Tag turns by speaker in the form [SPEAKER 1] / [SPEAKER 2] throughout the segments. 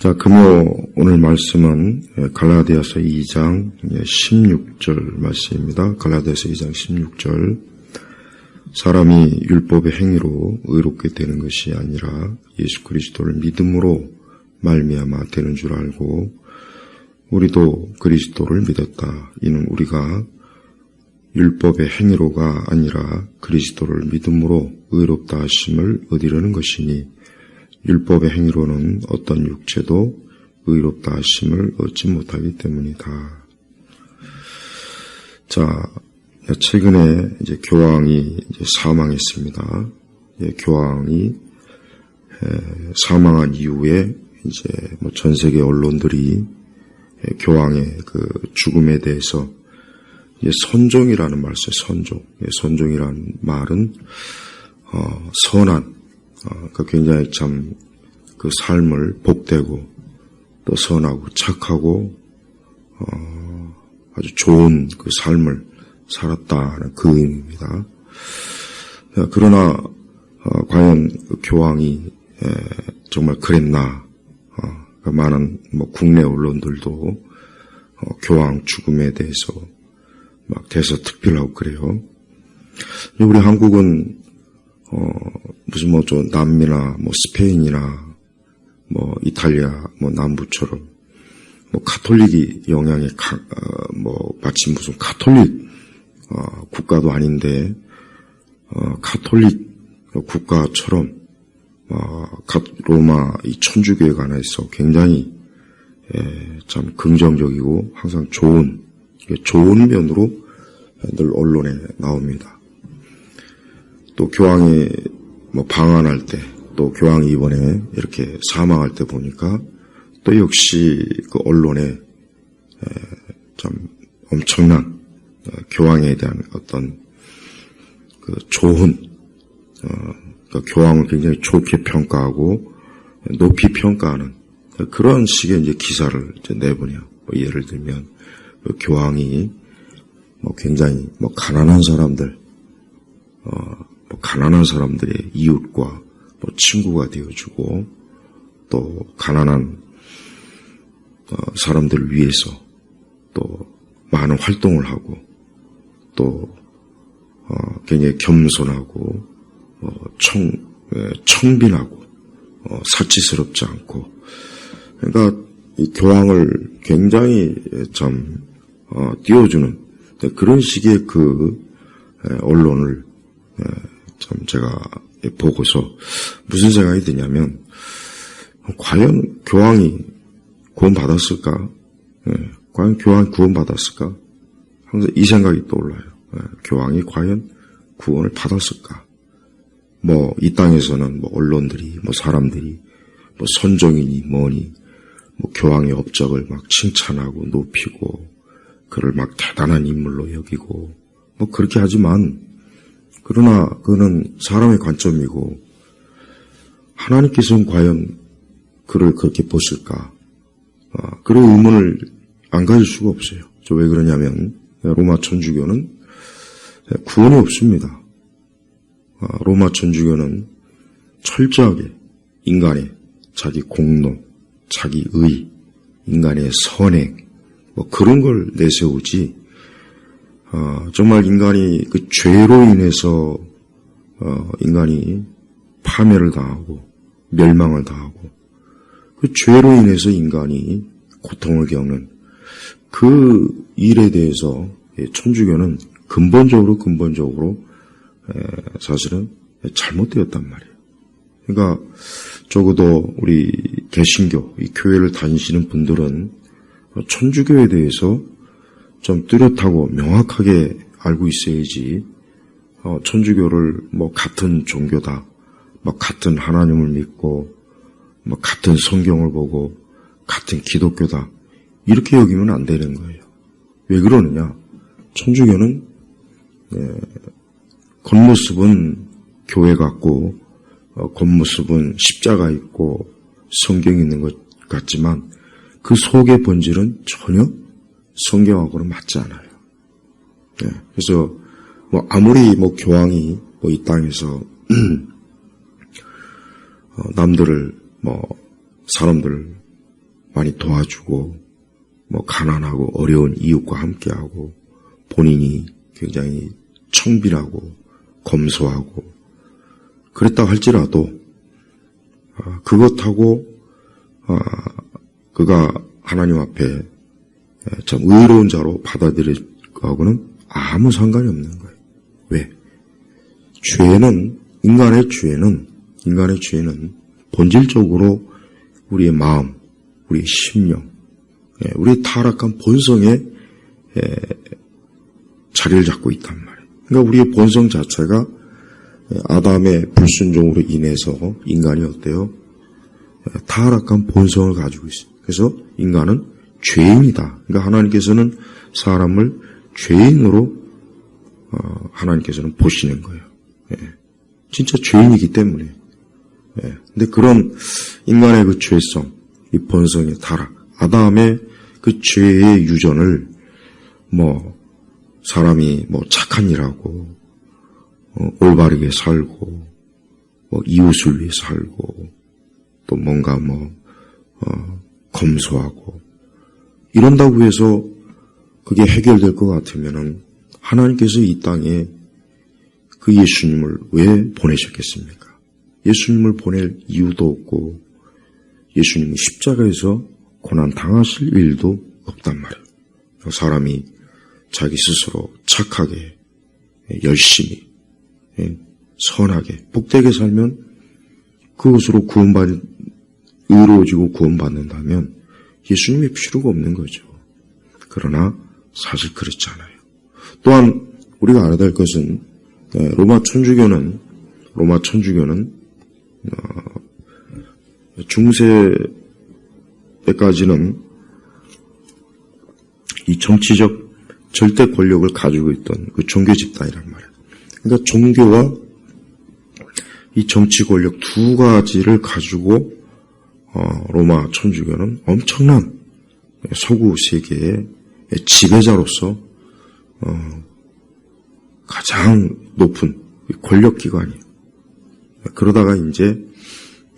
[SPEAKER 1] 자, 금요 오늘 말씀은 갈라디아서 2장 16절 말씀입니다. 갈라디아서 2장 16절. 사람이 율법의 행위로 의롭게 되는 것이 아니라 예수 그리스도를 믿음으로 말미암아 되는 줄 알고 우리도 그리스도를 믿었다. 이는 우리가 율법의 행위로가 아니라 그리스도를 믿음으로 의롭다 하심을 얻으려는 것이니 율법의 행위로는 어떤 육체도 의롭다 하심을 얻지 못하기 때문이다. 자, 최근에 이제 교황이 사망했습니다. 교황이 사망한 이후에 이제 전 세계 언론들이 교황의 그 죽음에 대해서 선종이라는 말 써요. 선종. 선종이라는 말은 선한, 굉장히 참 그 삶을 복되고 또 선하고 착하고 아주 좋은 그 삶을 살았다는 그 의미입니다. 그러나 과연 그 교황이 정말 그랬나? 많은 국내 언론들도 교황 죽음에 대해서 막 대서특필하고 그래요. 우리 한국은 무슨 좀 남미나 스페인이나 이탈리아 남부처럼 가톨릭이 영향에 마치 무슨 가톨릭 국가도 아닌데 가톨릭 국가처럼 로마 이 천주교회가 하나 있어 굉장히 참 긍정적이고 항상 좋은 면으로 늘 언론에 나옵니다. 또 교황이 방한할 때, 또 교황이 이번에 이렇게 사망할 때 보니까 또 역시 그 언론에 참 엄청난 교황에 대한 어떤 그 좋은 그 교황을 굉장히 좋게 평가하고 높이 평가하는 그런 식의 이제 기사를 이제 내보내요. 예를 들면 그 교황이 굉장히 가난한 사람들 가난한 사람들의 이웃과 친구가 되어주고 또 가난한 사람들을 위해서 또 많은 활동을 하고 또 굉장히 겸손하고 청빈하고 사치스럽지 않고 그러니까 이 교황을 굉장히 참 띄워주는 그런 식의 그 언론을 참 제가 보고서 무슨 생각이 드냐면 과연 교황이 구원받았을까? 과연 교황이 구원받았을까? 항상 이 생각이 떠올라요. 교황이 과연 구원을 받았을까? 이 땅에서는 언론들이 사람들이 선종이니 뭐니 교황의 업적을 막 칭찬하고 높이고 그를 막 대단한 인물로 여기고 그렇게 하지만 그러나 그거는 사람의 관점이고 하나님께서는 과연 그를 그렇게 보실까? 그런 의문을 안 가질 수가 없어요. 왜 그러냐면 로마 천주교는 구원이 없습니다. 로마 천주교는 철저하게 인간의 자기 공로, 자기 의, 인간의 선행 그런 걸 내세우지 정말 인간이 그 죄로 인해서 인간이 파멸을 당하고 멸망을 당하고 그 죄로 인해서 인간이 고통을 겪는 그 일에 대해서 천주교는 근본적으로 사실은 잘못되었단 말이에요. 그러니까 적어도 우리 개신교, 이 교회를 다니시는 분들은 천주교에 대해서 좀 뚜렷하고 명확하게 알고 있어야지 천주교를 같은 종교다, 같은 하나님을 믿고 같은 성경을 보고 같은 기독교다 이렇게 여기면 안 되는 거예요. 왜 그러느냐? 천주교는 겉모습은 교회 같고 겉모습은 십자가 있고 성경이 있는 것 같지만 그 속의 본질은 전혀 성경하고는 맞지 않아요. 그래서 아무리 교황이 이 땅에서 남들을 사람들 많이 도와주고, 가난하고 어려운 이웃과 함께하고, 본인이 굉장히 청빈하고, 검소하고, 그랬다 할지라도, 그것하고, 그가 하나님 앞에 참 의로운 자로 받아들일 거하고는 아무 상관이 없는 거예요. 왜? 인간의 죄는 본질적으로 우리의 마음, 우리의 심령, 우리의 타락한 본성에 자리를 잡고 있단 말이에요. 그러니까 우리의 본성 자체가 아담의 불순종으로 인해서 인간이 어때요? 타락한 본성을 가지고 있어요. 그래서 인간은 죄인이다. 그러니까 하나님께서는 사람을 죄인으로 하나님께서는 보시는 거예요. 진짜 죄인이기 때문에. 근데 그런 인간의 그 죄성, 이 본성의 타락, 아담의 그 죄의 유전을 사람이 착한 일하고 올바르게 살고 이웃을 위해 살고 또 뭔가 검소하고 이런다고 해서 그게 해결될 것 같으면은 하나님께서 이 땅에 그 예수님을 왜 보내셨겠습니까? 예수님을 보낼 이유도 없고 예수님이 십자가에서 고난 당하실 일도 없단 말이에요. 사람이 자기 스스로 착하게 열심히 선하게 복되게 살면 그것으로 의로워지고 구원받는다면 예수님이 필요가 없는 거죠. 그러나 사실 그렇지 않아요. 또한 우리가 알아야 될 것은 로마 천주교는 중세 때까지는 이 정치적 절대 권력을 가지고 있던 그 종교 집단이란 말이에요. 그러니까 종교와 이 정치 권력 두 가지를 가지고 로마 천주교는 엄청난 서구 세계의 지배자로서 가장 높은 권력기관이에요. 그러다가 이제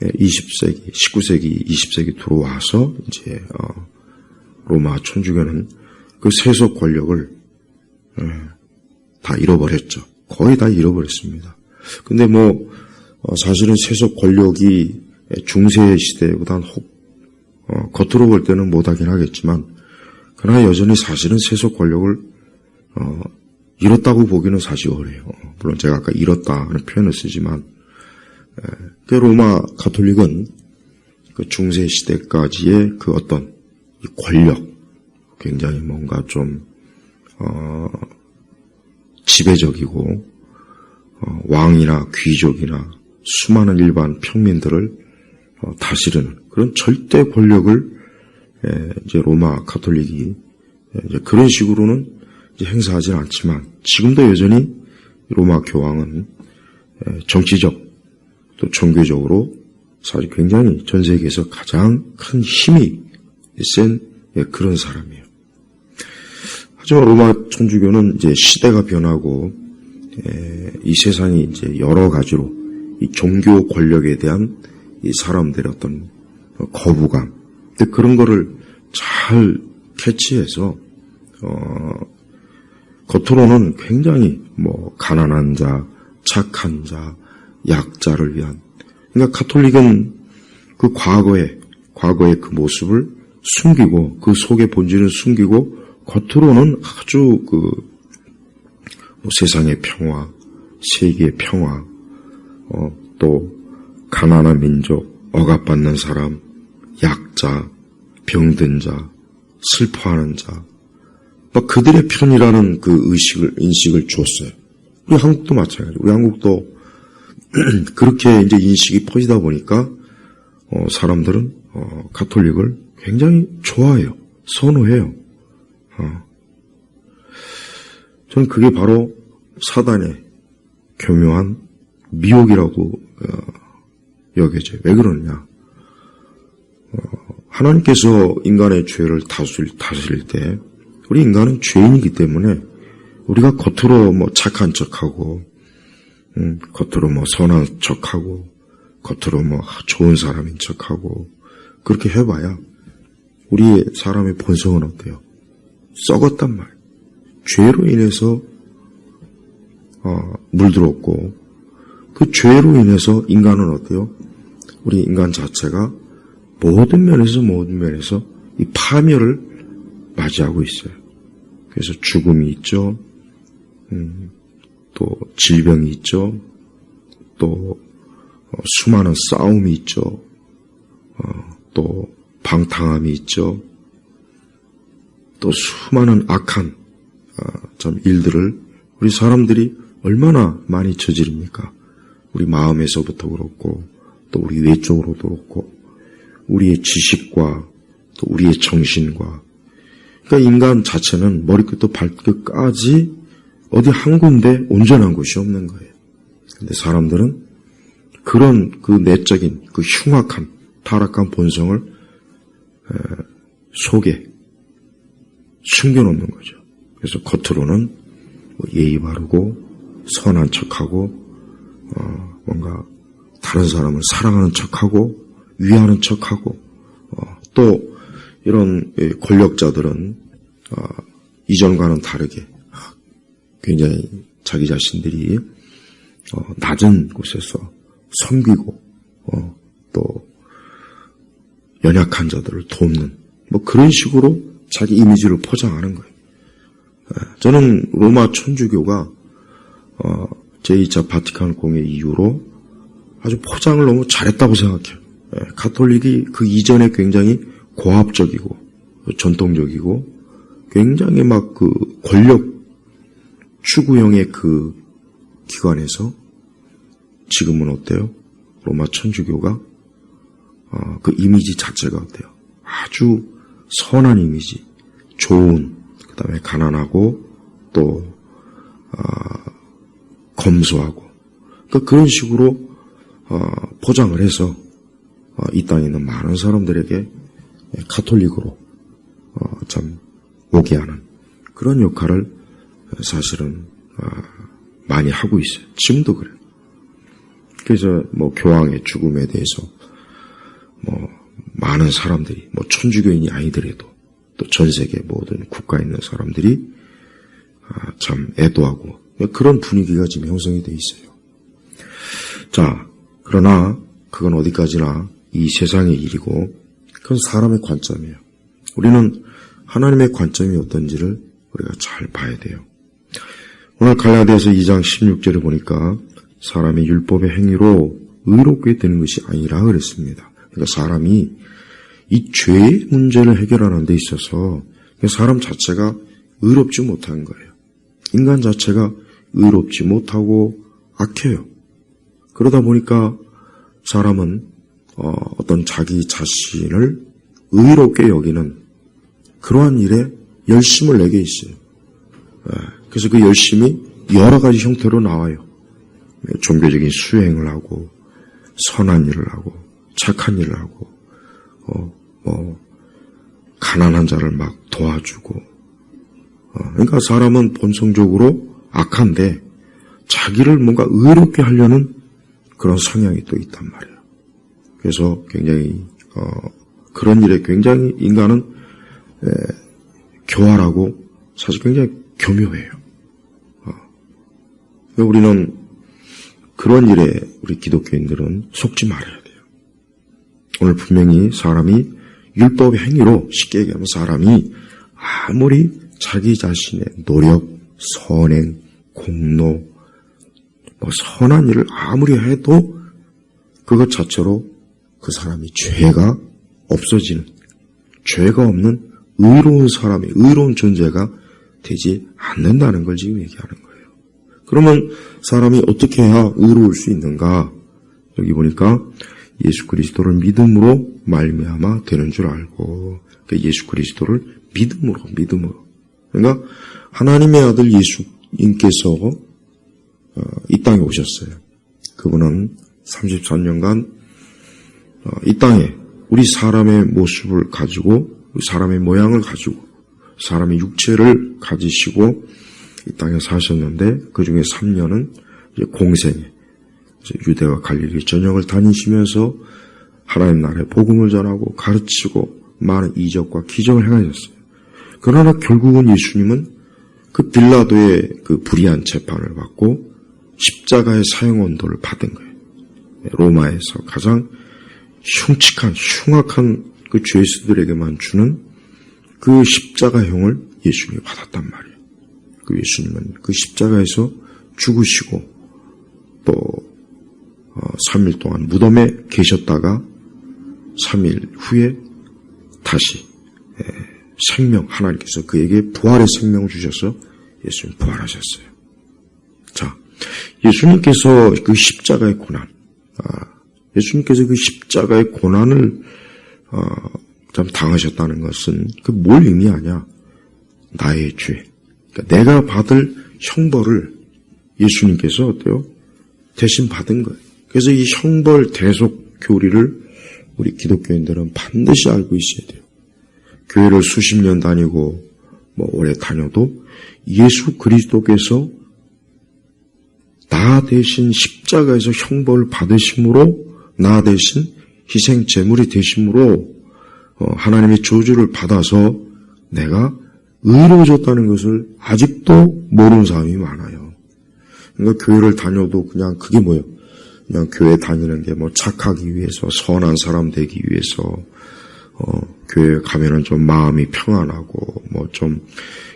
[SPEAKER 1] 20세기, 19세기, 20세기 들어와서 이제 로마 천주교는 그 세속 권력을 다 잃어버렸죠. 거의 다 잃어버렸습니다. 근데 사실은 세속 권력이 중세 시대보다는 겉으로 볼 때는 못하긴 하겠지만 그러나 여전히 사실은 세속 권력을 잃었다고 보기는 사실 어려요. 물론 제가 아까 잃었다는 표현을 쓰지만 그 로마 가톨릭은 그 중세 시대까지의 그 어떤 이 권력 굉장히 뭔가 좀 지배적이고 왕이나 귀족이나 수많은 일반 평민들을 다스리는 그런 절대 권력을 이제 로마 가톨릭이 이제 그런 식으로는 이제 행사하지는 않지만 지금도 여전히 로마 교황은 정치적 또 종교적으로 사실 굉장히 전 세계에서 가장 큰 힘이 센 그런 사람이에요. 하지만 로마 천주교는 이제 시대가 변하고 이 세상이 이제 여러 가지로 이 종교 권력에 대한 이 사람들의 어떤 거부감, 그런 거를 잘 캐치해서 겉으로는 굉장히 가난한 자, 착한 자, 약자를 위한. 그러니까 가톨릭은 그 과거의 그 모습을 숨기고 그 속의 본질을 숨기고 겉으로는 아주 세상의 평화, 세계의 평화, 또 가난한 민족, 억압받는 사람, 약자, 병든 자, 슬퍼하는 자, 그들의 편이라는 그 인식을 줬어요. 우리 한국도 마찬가지예요. 우리 한국도 그렇게 이제 인식이 퍼지다 보니까 사람들은 가톨릭을 굉장히 좋아해요. 선호해요. 저는 그게 바로 사단의 교묘한 미혹이라고 여겨져요. 왜 그러느냐? 하나님께서 인간의 죄를 다스릴 때 우리 인간은 죄인이기 때문에 우리가 겉으로 착한 척하고 겉으로 선한 척하고 겉으로 좋은 사람인 척하고 그렇게 해봐야 우리의 사람의 본성은 어때요? 썩었단 말이에요. 죄로 인해서 물들었고, 그 죄로 인해서 인간은 어때요? 우리 인간 자체가 모든 면에서 이 파멸을 맞이하고 있어요. 그래서 죽음이 있죠. 또 질병이 있죠. 또 수많은 싸움이 있죠. 또 방탕함이 있죠. 또 수많은 악한 참 일들을 우리 사람들이 얼마나 많이 저지릅니까? 우리 마음에서부터 그렇고, 또 우리 외적으로도 그렇고, 우리의 지식과 또 우리의 정신과, 그러니까 인간 자체는 머리끝부터 발끝까지 어디 한 군데 온전한 곳이 없는 거예요. 근데 사람들은 그런 그 내적인 그 흉악한 타락한 본성을 속에 숨겨놓는 거죠. 그래서 겉으로는 뭐 예의 바르고 선한 척하고 뭔가 다른 사람을 사랑하는 척하고 위하는 척하고 또 이런 권력자들은 이전과는 다르게 굉장히 자기 자신들이 낮은 곳에서 섬기고 또 연약한 자들을 돕는 뭐 그런 식으로 자기 이미지를 포장하는 거예요. 저는 로마 천주교가 제2차 바티칸 공회 이후로 아주 포장을 너무 잘했다고 생각해요. 가톨릭이 그 이전에 굉장히 고압적이고 전통적이고 굉장히 막 그 권력 추구형의 그 기관에서 지금은 어때요? 로마 천주교가 그 이미지 자체가 어때요? 아주 선한 이미지, 좋은, 그 다음에 가난하고 또 검소하고 그러니까 그런 식으로 포장을 해서 이 땅에 있는 많은 사람들에게 가톨릭으로 참 오게 하는 그런 역할을 사실은 많이 하고 있어요. 지금도 그래요. 그래서 뭐 교황의 죽음에 대해서 뭐 많은 사람들이 뭐 천주교인이 아니더라도 또 전 세계 모든 국가에 있는 사람들이 참 애도하고 그런 분위기가 지금 형성이 돼 있어요. 자, 그러나 그건 어디까지나 이 세상의 일이고 그건 사람의 관점이에요. 우리는 하나님의 관점이 어떤지를 우리가 잘 봐야 돼요. 오늘 갈라디아서 2장 16절을 보니까 사람이 율법의 행위로 의롭게 되는 것이 아니라 그랬습니다. 그러니까 사람이 이 죄의 문제를 해결하는 데 있어서 사람 자체가 의롭지 못한 거예요. 인간 자체가 의롭지 못하고 악해요. 그러다 보니까 사람은 어떤 자기 자신을 의롭게 여기는 그러한 일에 열심을 내게 있어요. 그래서 그 열심이 여러 가지 형태로 나와요. 종교적인 수행을 하고 선한 일을 하고 착한 일을 하고 가난한 자를 막 도와주고 그러니까 사람은 본성적으로 악한데 자기를 뭔가 의롭게 하려는 그런 성향이 또 있단 말이에요. 그래서 굉장히 그런 일에 굉장히 인간은 교활하고 사실 굉장히 교묘해요. 우리는 그런 일에 우리 기독교인들은 속지 말아야 돼요. 오늘 분명히 사람이 율법의 행위로 쉽게 얘기하면 사람이 아무리 자기 자신의 노력, 선행, 공로, 선한 일을 아무리 해도 그것 자체로 그 사람이 죄가 없어지는, 죄가 없는 의로운 사람이, 의로운 존재가 되지 않는다는 걸 지금 얘기하는 거예요. 그러면 사람이 어떻게 해야 의로울 수 있는가? 여기 보니까 예수 그리스도를 믿음으로 말미암아 되는 줄 알고, 그러니까 예수 그리스도를 믿음으로. 그러니까 하나님의 아들 예수님께서 이 땅에 오셨어요. 그분은 33년간 이 땅에 우리 사람의 모습을 가지고, 우리 사람의 모양을 가지고, 사람의 육체를 가지시고 이 땅에 사셨는데 그 중에 3년은 이제 공생에 유대와 갈릴리 전역을 다니시면서 하나님 나라의 복음을 전하고 가르치고 많은 이적과 기적을 행하셨어요. 그러나 결국은 예수님은 그 빌라도의 그 불의한 재판을 받고 십자가의 사형 언도를 받은 거예요. 로마에서 가장 흉악한 그 죄수들에게만 주는 그 십자가형을 예수님이 받았단 말이에요. 그 예수님은 그 십자가에서 죽으시고 또 3일 동안 무덤에 계셨다가 3일 후에 다시 생명, 하나님께서 그에게 부활의 생명을 주셔서 예수님 부활하셨어요. 자, 예수님께서 그 십자가의 고난, 예수님께서 그 십자가의 고난을 참 당하셨다는 것은 그 뭘 의미하냐? 나의 죄, 그러니까 내가 받을 형벌을 예수님께서 어때요? 대신 받은 거예요. 그래서 이 형벌 대속 교리를 우리 기독교인들은 반드시 알고 있어야 돼요. 교회를 수십 년 다니고 오래 다녀도 예수 그리스도께서 나 대신 십자가에서 형벌을 받으심으로, 나 대신 희생 제물이 되심으로 하나님의 저주를 받아서 내가 의로워졌다는 것을 아직도 모르는 사람이 많아요. 그러니까 교회를 다녀도 그냥 그게 뭐예요? 그냥 교회 다니는 게 착하기 위해서, 선한 사람 되기 위해서, 교회 가면은 좀 마음이 평안하고, 좀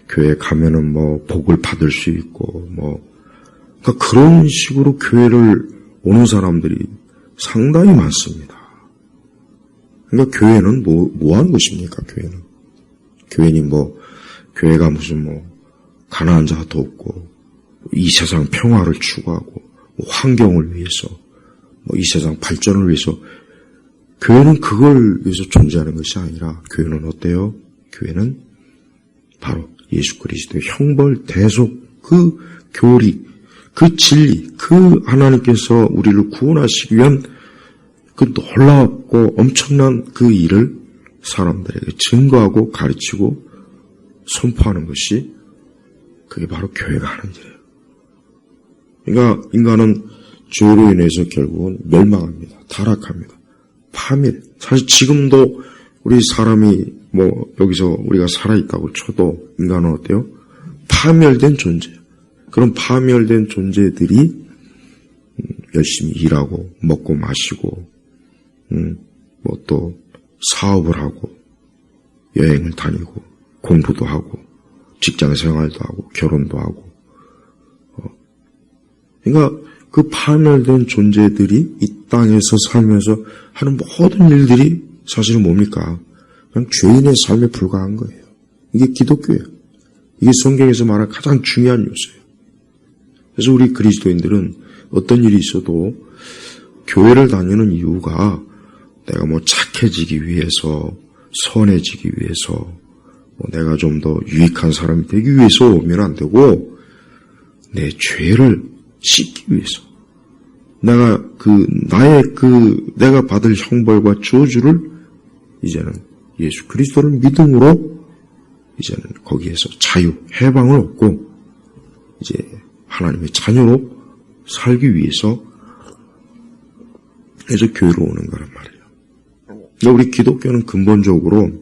[SPEAKER 1] 교회 가면은 복을 받을 수 있고, 그러니까 그런 식으로 교회를 오는 사람들이 상당히 많습니다. 그러니까 교회는 뭐 하는 것입니까, 교회는? 교회는 교회가 무슨 가난한 자가 돕고, 이 세상 평화를 추구하고, 환경을 위해서, 이 세상 발전을 위해서, 교회는 그걸 위해서 존재하는 것이 아니라, 교회는 어때요? 교회는 바로 예수 그리스도의 형벌 대속 그 교리, 그 진리, 그 하나님께서 우리를 구원하시기 위한 그 놀랍고 엄청난 그 일을 사람들에게 증거하고 가르치고 선포하는 것이 그게 바로 교회가 하는 일이에요. 그러니까 인간은 죄로 인해서 결국은 멸망합니다. 타락합니다. 파멸. 사실 지금도 우리 사람이 여기서 우리가 살아있다고 쳐도 인간은 어때요? 파멸된 존재예요. 그런 파멸된 존재들이 열심히 일하고 먹고 마시고 또 사업을 하고 여행을 다니고 공부도 하고 직장 생활도 하고 결혼도 하고 그러니까 그 파멸된 존재들이 이 땅에서 살면서 하는 모든 일들이 사실은 뭡니까? 그냥 죄인의 삶에 불과한 거예요. 이게 기독교예요. 이게 성경에서 말하는 가장 중요한 요소예요. 그래서 우리 그리스도인들은 어떤 일이 있어도 교회를 다니는 이유가 내가 착해지기 위해서, 선해지기 위해서, 내가 좀 더 유익한 사람이 되기 위해서 오면 안 되고, 내 죄를 씻기 위해서, 내가 받을 형벌과 저주를 이제는 예수 그리스도를 믿음으로 이제는 거기에서 자유, 해방을 얻고, 이제 하나님의 자녀로 살기 위해서 그래서 교회로 오는 거란 말이에요. 근데 우리 기독교는 근본적으로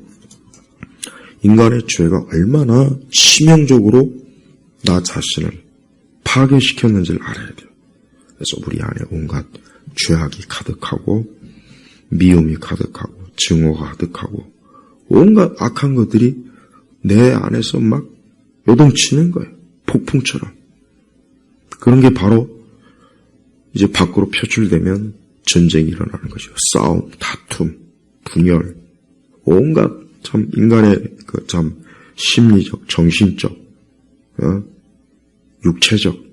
[SPEAKER 1] 인간의 죄가 얼마나 치명적으로 나 자신을 파괴시켰는지를 알아야 돼요. 그래서 우리 안에 온갖 죄악이 가득하고 미움이 가득하고 증오가 가득하고 온갖 악한 것들이 내 안에서 막 요동치는 거예요. 폭풍처럼. 그런 게 바로 이제 밖으로 표출되면 전쟁이 일어나는 거죠. 싸움, 다툼, 분열, 온갖 참 인간의 그 참 심리적, 정신적, 육체적,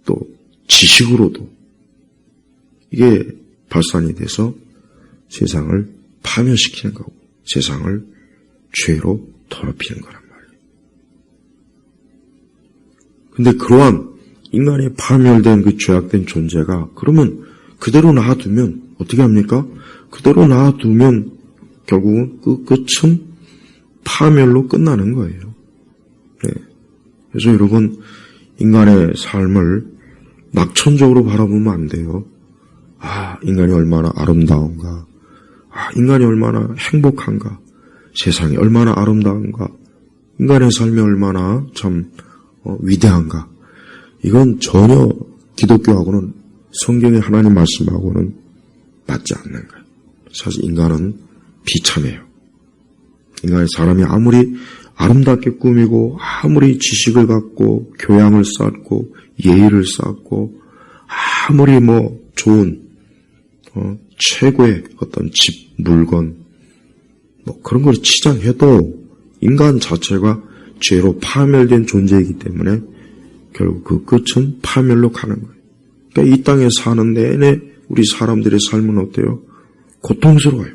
[SPEAKER 1] 또 지식으로도 이게 발산이 돼서 세상을 파멸시키는 거고 세상을 죄로 더럽히는 거란 말이에요. 근데 그러한 인간의 파멸된 그 죄악된 존재가 그러면 그대로 놔두면 어떻게 합니까? 그대로 놔두면 결국은 그 끝은 파멸로 끝나는 거예요. 네. 그래서 여러분 인간의 삶을 낙천적으로 바라보면 안 돼요. 인간이 얼마나 아름다운가. 인간이 얼마나 행복한가, 세상이 얼마나 아름다운가, 인간의 삶이 얼마나 참 위대한가. 이건 전혀 기독교하고는 성경의 하나님 말씀하고는 맞지 않는 거예요. 사실 인간은 비참해요. 인간의 사람이 아무리 아름답게 꾸미고 아무리 지식을 갖고 교양을 쌓고 예의를 쌓고 아무리 좋은 최고의 어떤 집, 물건 그런 걸 치장해도 인간 자체가 죄로 파멸된 존재이기 때문에 결국 그 끝은 파멸로 가는 거예요. 그러니까 이 땅에 사는 내내 우리 사람들의 삶은 어때요? 고통스러워요.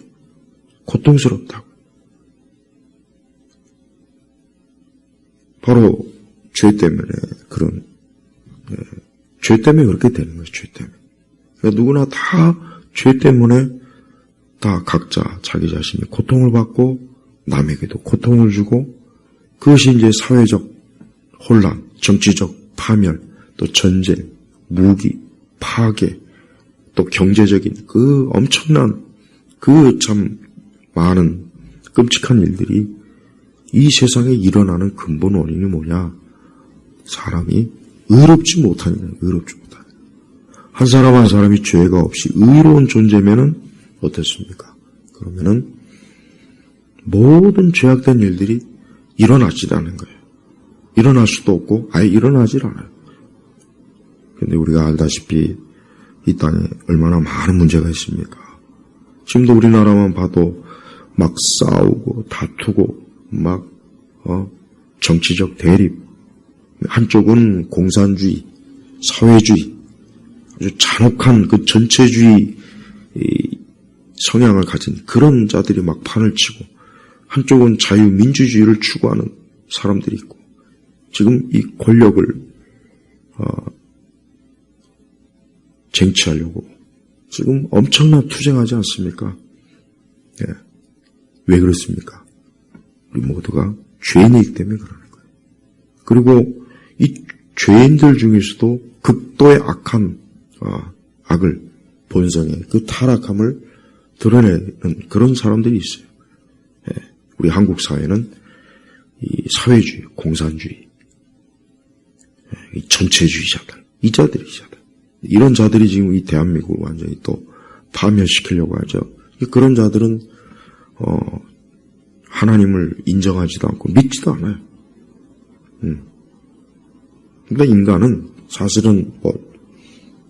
[SPEAKER 1] 고통스럽다고. 바로 죄 때문에 죄 때문에 그렇게 되는 거예요. 죄 때문에. 그러니까 누구나 다 죄 때문에 다 각자 자기 자신이 고통을 받고 남에게도 고통을 주고 그것이 이제 사회적 혼란, 정치적 파멸, 또 전쟁, 무기, 파괴, 또 경제적인 그 엄청난 그 참 많은 끔찍한 일들이 이 세상에 일어나는 근본 원인이 뭐냐? 사람이 의롭지 못하는 거예요. 의롭지 못하는. 한 사람 한 사람이 죄가 없이 의로운 존재면은 어떻습니까? 그러면은 모든 죄악된 일들이 일어나지 않는 거예요. 일어날 수도 없고 아예 일어나질 않아요. 그런데 우리가 알다시피 이 땅에 얼마나 많은 문제가 있습니까? 지금도 우리나라만 봐도 막 싸우고 다투고 막 정치적 대립, 한쪽은 공산주의, 사회주의, 아주 잔혹한 그 전체주의 성향을 가진 그런 자들이 막 판을 치고 한쪽은 자유민주주의를 추구하는 사람들이 있고 지금 이 권력을 쟁취하려고 지금 엄청난 투쟁하지 않습니까? 예. 왜 그렇습니까? 우리 모두가 죄인이기 때문에 그러는 거예요. 그리고 이 죄인들 중에서도 극도의 악한 악을 본성의 그 타락함을 드러내는 그런 사람들이 있어요. 예. 우리 한국 사회는 이 사회주의, 공산주의, 이 전체주의자들, 이 자들이잖아요. 이런 자들이 지금 이 대한민국을 완전히 또 파멸시키려고 하죠. 그런 자들은 하나님을 인정하지도 않고 믿지도 않아요. 그러니까 인간은 사실은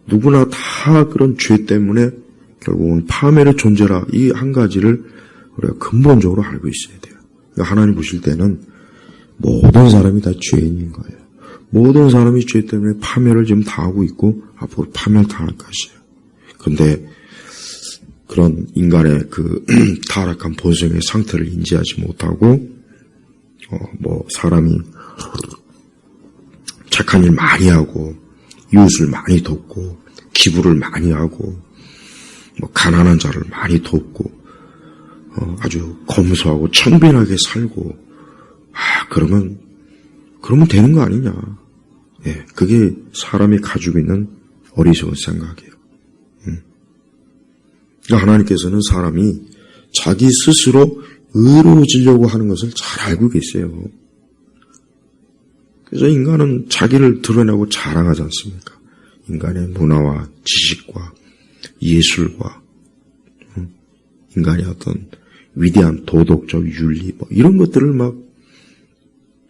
[SPEAKER 1] 누구나 다 그런 죄 때문에 결국은 파멸의 존재라 이 한 가지를 우리가 근본적으로 알고 있어야 돼요. 그러니까 하나님 보실 때는 모든 사람이 다 죄인인 거예요. 모든 사람이 죄 때문에 파멸을 지금 당하고 있고 앞으로 파멸 당할 것이에요. 그런데 그런 인간의 그 타락한 본성의 상태를 인지하지 못하고 사람이 착한 일 많이 하고 이웃을 많이 돕고 기부를 많이 하고 가난한 자를 많이 돕고 아주 검소하고 청빈하게 살고 그러면 되는 거 아니냐. 예, 그게 사람이 가지고 있는 어리석은 생각이에요. 그러니까 하나님께서는 사람이 자기 스스로 의로워지려고 하는 것을 잘 알고 계세요. 그래서 인간은 자기를 드러내고 자랑하지 않습니까? 인간의 문화와 지식과 예술과 인간의 어떤 위대한 도덕적 윤리 이런 것들을 막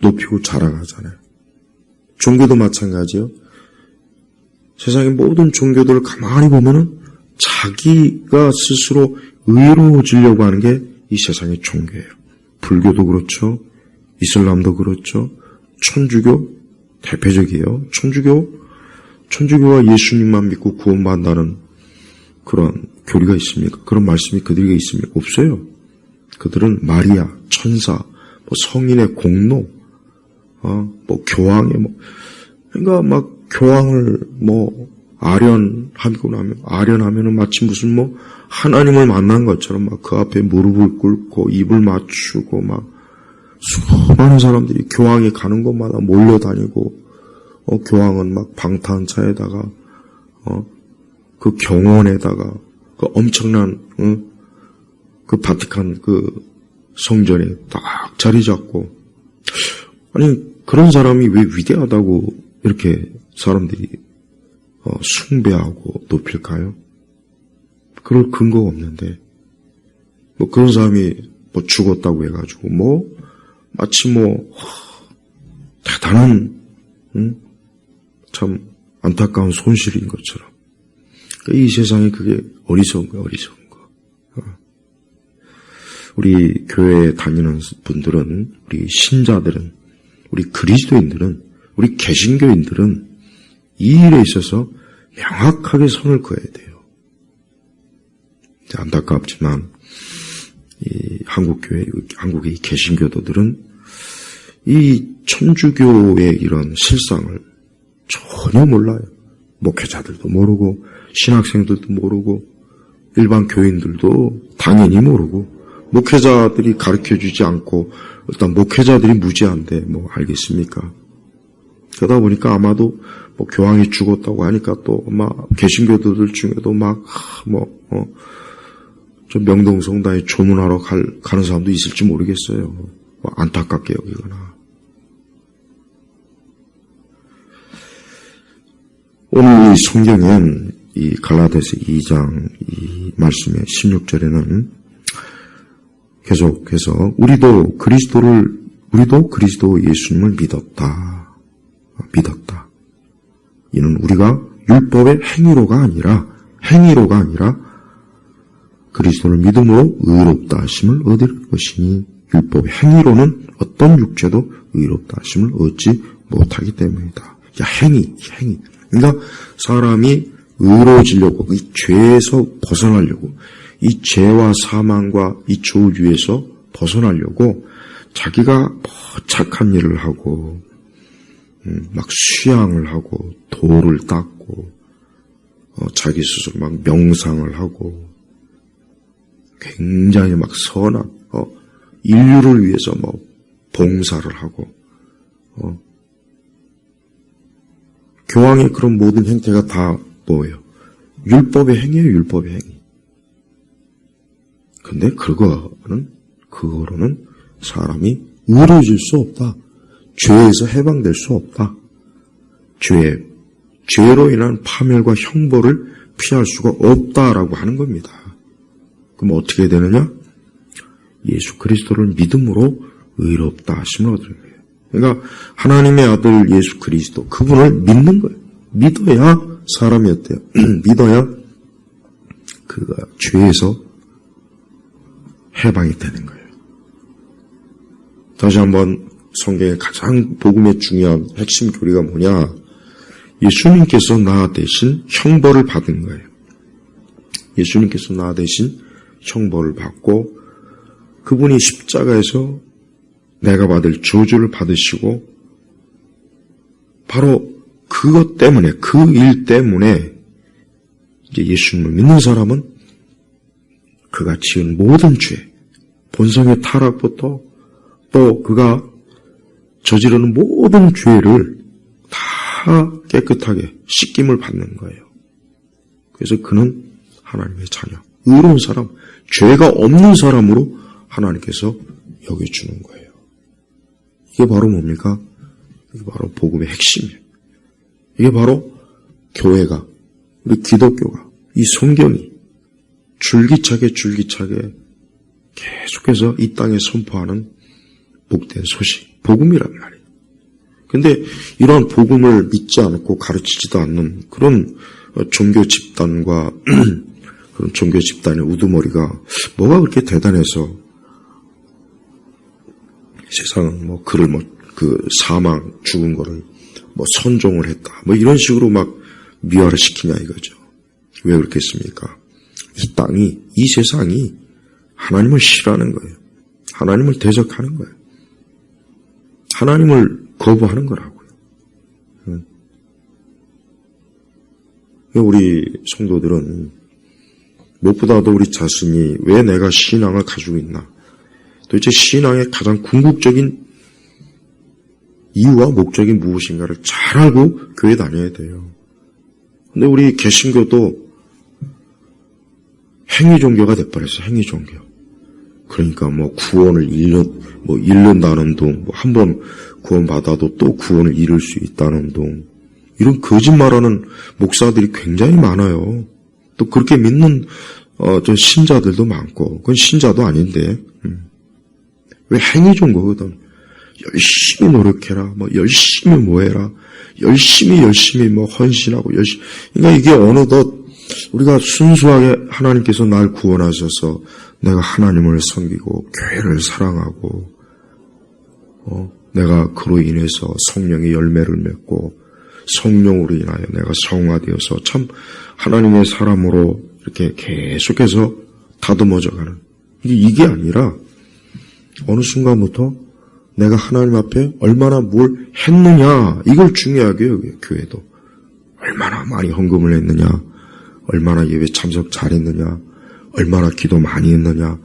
[SPEAKER 1] 높이고 자랑하잖아요. 종교도 마찬가지예요. 세상의 모든 종교들을 가만히 보면은 자기가 스스로 의로워지려고 하는 게 이 세상의 종교예요. 불교도 그렇죠. 이슬람도 그렇죠. 천주교 대표적이에요. 천주교가 예수님만 믿고 구원받는다는 그런 교리가 있습니까? 그런 말씀이 그들에게 있습니까? 없어요. 그들은 마리아, 천사, 성인의 공로, 교황의 그러니까 막 교황을 아련하면은 마치 무슨 하나님을 만난 것처럼 막 그 앞에 무릎을 꿇고 입을 맞추고 막 수많은 사람들이 교황이 가는 곳마다 몰려다니고 교황은 막 방탄차에다가 그 경원에다가 그 엄청난 그 바티칸 그 성전에 딱 자리 잡고, 아니 그런 사람이 왜 위대하다고 이렇게 사람들이 숭배하고 높일까요? 그럴 근거가 없는데, 뭐 그런 사람이 뭐 죽었다고 해가지고 뭐 마치 뭐 대단한 참 안타까운 손실인 것처럼, 이 세상에 그게 어리석은 거야, 어리석은 거. 우리 교회에 다니는 분들은, 우리 신자들은, 우리 그리스도인들은, 우리 개신교인들은 이 일에 있어서 명확하게 선을 그어야 돼요. 안타깝지만 이 한국교회, 한국의 개신교도들은 이 천주교의 이런 실상을 전혀 몰라요. 목회자들도 모르고 신학생들도 모르고 일반 교인들도 당연히 모르고, 목회자들이 가르쳐주지 않고 일단 목회자들이 무지한데 뭐 알겠습니까? 그러다 보니까 아마도 뭐 교황이 죽었다고 하니까 또 아마 개신교도들 중에도 막 좀 명동성당에 조문하러 가는 사람도 있을지 모르겠어요. 뭐 안타깝게 여기거나. 오늘 이 성경엔 이 갈라디아서 2장 이 말씀의 16절에는 계속해서 우리도 그리스도 예수님을 믿었다. 이는 우리가 율법의 행위로가 아니라 그리스도를 믿음으로 의롭다 하심을 얻을 것이니, 율법의 행위로는 어떤 육체도 의롭다 하심을 얻지 못하기 때문이다. 야, 행위. 그러니까 사람이 의로워지려고, 이 죄에서 벗어나려고, 이 죄와 사망과 이 저주에서 벗어나려고 자기가 뭐 착한 일을 하고 막 수양을 하고 돌을 닦고 자기 스스로 막 명상을 하고 굉장히 막 선한 인류를 위해서 뭐 봉사를 하고 교황의 그런 모든 행태가 다 뭐예요? 율법의 행위예요. 율법의 행위. 근데 그거로는 사람이 의로워질 수 없다. 죄에서 해방될 수 없다. 죄로 인한 파멸과 형벌을 피할 수가 없다라고 하는 겁니다. 그럼 어떻게 되느냐? 예수 그리스도를 믿음으로 의롭다 하심을 얻는 거예요. 그러니까 하나님의 아들 예수 그리스도, 그분을 믿는 거예요. 믿어야 사람이었대요. 믿어야 그가 죄에서 해방이 되는 거예요. 다시 한번 성경의 가장 복음의 중요한 핵심 교리가 뭐냐? 예수님께서 나 대신 형벌을 받은 거예요. 예수님께서 나 대신 형벌을 받고 그분이 십자가에서 내가 받을 저주를 받으시고, 바로 그것 때문에, 그 일 때문에 이제 예수님을 믿는 사람은 그가 지은 모든 죄, 본성의 타락부터 또 그가 저지르는 모든 죄를 다 깨끗하게 씻김을 받는 거예요. 그래서 그는 하나님의 자녀, 의로운 사람, 죄가 없는 사람으로 하나님께서 여겨주는 거예요. 이게 바로 뭡니까? 이게 바로 복음의 핵심이에요. 이게 바로 교회가, 우리 기독교가, 이 성경이 줄기차게 계속해서 이 땅에 선포하는 복된 소식, 복음이란 말이에요. 근데 이러한 복음을 믿지 않고 가르치지도 않는 그런 종교 집단과 그런 종교 집단의 우두머리가 뭐가 그렇게 대단해서 세상은 뭐 그를 그 사망, 죽은 거를 뭐 선종을 했다, 뭐 이런 식으로 막 미화를 시키냐 이거죠. 왜 그렇겠습니까? 이 땅이, 이 세상이 하나님을 싫어하는 거예요. 하나님을 대적하는 거예요. 하나님을 거부하는 거라고요. 우리 성도들은 무엇보다도 우리 자신이 왜 내가 신앙을 가지고 있나, 도대체 신앙의 가장 궁극적인 이유와 목적이 무엇인가를 잘 알고 교회 다녀야 돼요. 근데 우리 개신교도 행위 종교가 돼버렸어요. 행위 종교. 그러니까 구원을 잃는다는 둥, 한 번 구원받아도 또 구원을 잃을 수 있다는 둥, 이런 거짓말하는 목사들이 굉장히 많아요. 또 그렇게 믿는 저 신자들도 많고, 그건 신자도 아닌데, 왜 행위 준 거거든. 열심히 노력해라, 열심히 해라, 열심히 헌신하고, 열심히. 그러니까 이게 어느덧 우리가 순수하게 하나님께서 날 구원하셔서 내가 하나님을 섬기고, 교회를 사랑하고, 내가 그로 인해서 성령의 열매를 맺고, 성령으로 인하여 내가 성화되어서 참 하나님의 사람으로 이렇게 계속해서 다듬어져가는. 이게 아니라, 어느 순간부터 내가 하나님 앞에 얼마나 뭘 했느냐, 이걸 중요하게 여겨요, 교회도. 얼마나 많이 헌금을 했느냐, 얼마나 예배 참석 잘했느냐, 얼마나 기도 많이 했느냐,